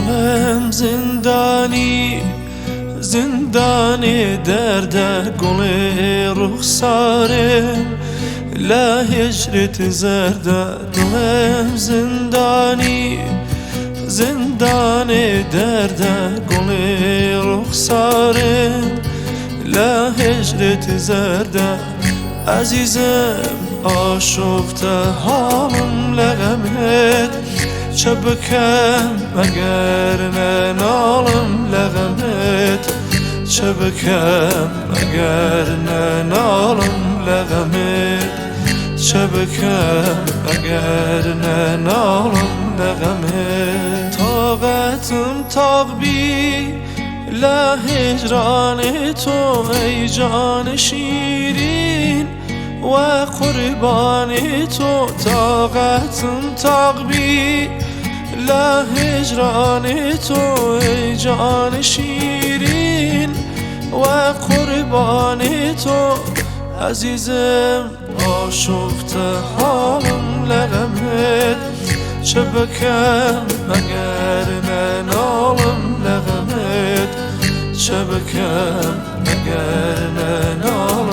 دلم زندانی زندانی درده گل رخساره لا هجرت زرده دلم زندانی زندانی درده گل رخساره لا هجرت زرده عزیزم آشفته حالم لغمت چه بکم اگر ننالم لغمت چه بکم اگر ننالم لغمت چه بکم اگر ننالم لغمت طاقتم طاق بی لا هجران تو ای جان شیرین و قربان تو طاقتم طاق بی لا هجران تو ای جان شیرین و قربان تو عزیزم آشفته حالم لغمت چه بکم اگر ننالم لغمت چه بکم اگر ننالم